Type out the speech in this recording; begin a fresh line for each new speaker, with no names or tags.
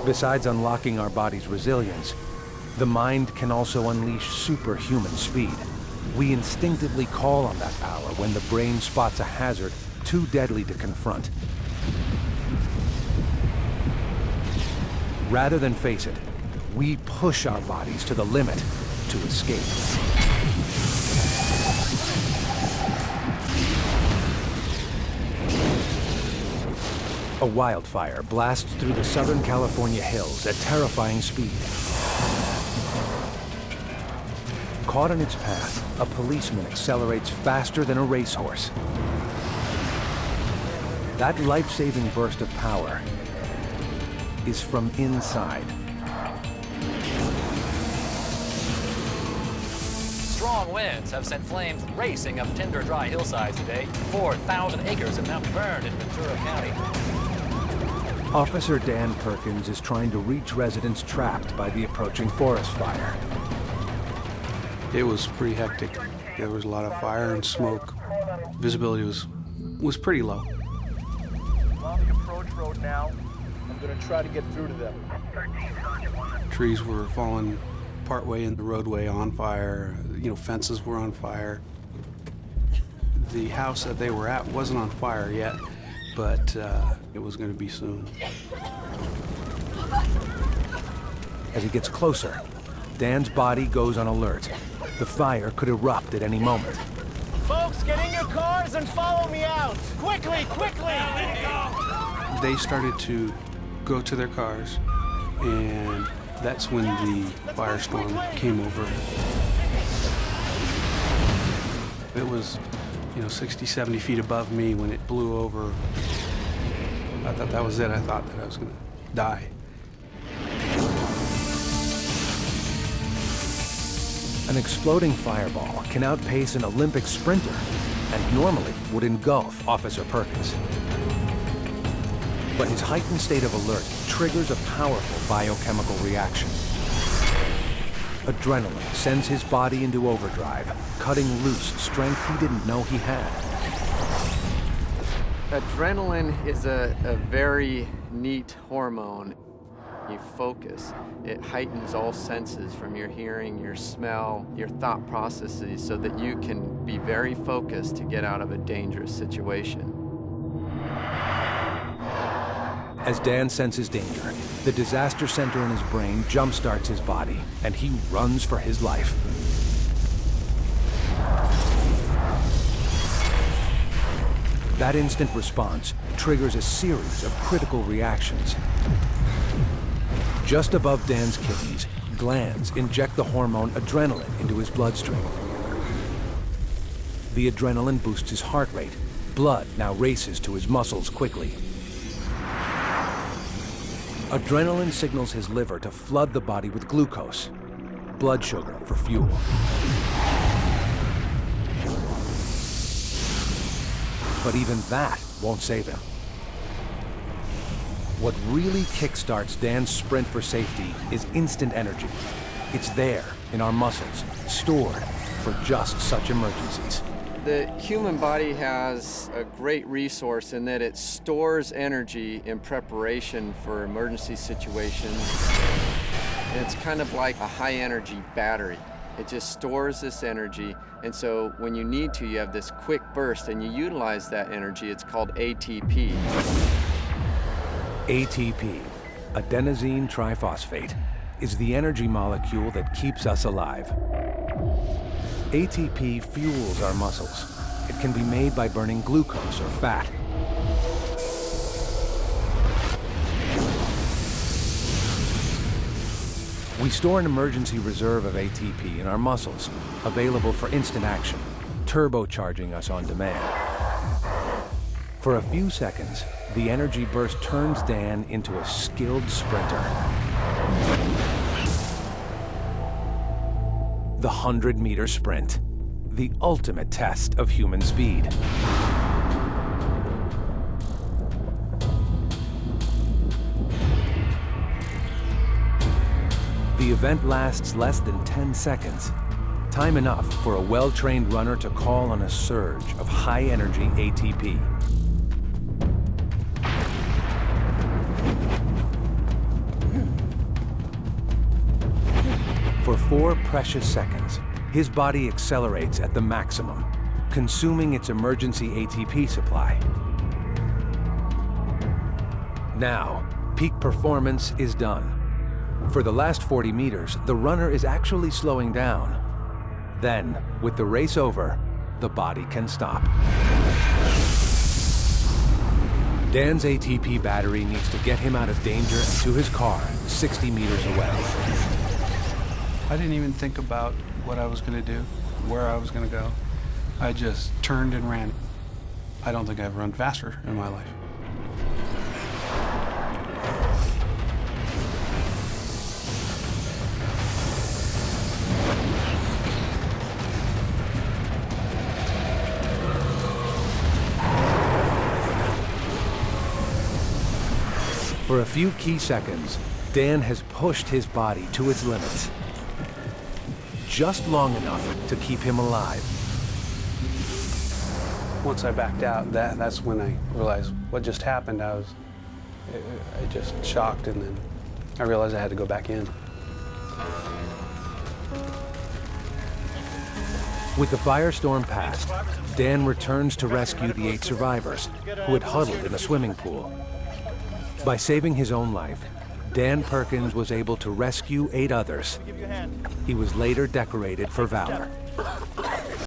Besides unlocking our body's resilience, the mind can also unleash superhuman speed. We instinctively call on that power when the brain spots a hazard too deadly to confront. Rather than face it, we push our bodies to the limit to escape. A wildfire blasts through the Southern California hills at terrifying speed. Caught in its path, a policeman accelerates faster than a racehorse. That life-saving burst of power is from inside.
Strong winds have sent flames racing up tinder dry hillsides today. 4,000 acres have now burned in Ventura County.
Officer Dan Perkins is trying to reach residents trapped by the approaching forest fire.
It was pretty hectic. There was a lot of fire and smoke. Visibility was pretty low.
On the approach road now. I'm going to try to get through to them.
Trees were falling partway in the roadway on fire. You know, fences were on fire. The house that they were at wasn't on fire yet, but it was going to be soon.
As he gets closer, Dan's body goes on alert. The fire could erupt at any moment.
Folks, get in your cars and follow me out. Quickly, quickly!
They started to go to their cars, and that's when the firestorm came over. It was, 60, 70 feet above me when it blew over. I thought that was it. I thought that I was going to die.
An exploding fireball can outpace an Olympic sprinter and normally would engulf Officer Perkins. But his heightened state of alert triggers a powerful biochemical reaction. Adrenaline sends his body into overdrive, cutting loose strength he didn't know he had.
Adrenaline is a very neat hormone. You focus. It heightens all senses from your hearing, your smell, your thought processes so that you can be very focused to get out of a dangerous situation.
As Dan senses danger, the disaster center in his brain jumpstarts his body, and he runs for his life. That instant response triggers a series of critical reactions. Just above Dan's kidneys, glands inject the hormone adrenaline into his bloodstream. The adrenaline boosts his heart rate. Blood now races to his muscles quickly. Adrenaline signals his liver to flood the body with glucose, blood sugar for fuel. But even that won't save him. What really kickstarts Dan's sprint for safety is instant energy. It's there in our muscles, stored for just such emergencies.
The human body has a great resource in that it stores energy in preparation for emergency situations. And it's kind of like a high-energy battery. It just stores this energy, and so when you need to, you have this quick burst, and you utilize that energy. It's called ATP.
ATP, adenosine triphosphate, is the energy molecule that keeps us alive. ATP fuels our muscles. It can be made by burning glucose or fat. We store an emergency reserve of ATP in our muscles, available for instant action, turbocharging us on demand. For a few seconds, the energy burst turns Dan into a skilled sprinter. The 100-meter sprint, the ultimate test of human speed. The event lasts less than 10 seconds, time enough for a well-trained runner to call on a surge of high-energy ATP. For 4 precious seconds, his body accelerates at the maximum, consuming its emergency ATP supply. Now, peak performance is done. For the last 40 meters, the runner is actually slowing down. Then, with the race over, the body can stop. Dan's ATP battery needs to get him out of danger and to his car, 60 meters away.
I didn't even think about what I was going to do, where I was going to go. I just turned and ran. I don't think I've run faster in my life.
For a few key seconds, Dan has pushed his body to its limits. Just long enough to keep him alive.
Once I backed out, that's when I realized what just happened. I just shocked, and then I realized I had to go back in.
With the firestorm past, Dan returns to rescue the 8 survivors who had huddled in a swimming pool. By saving his own life, Dan Perkins was able to rescue 8 others. He was later decorated for valor.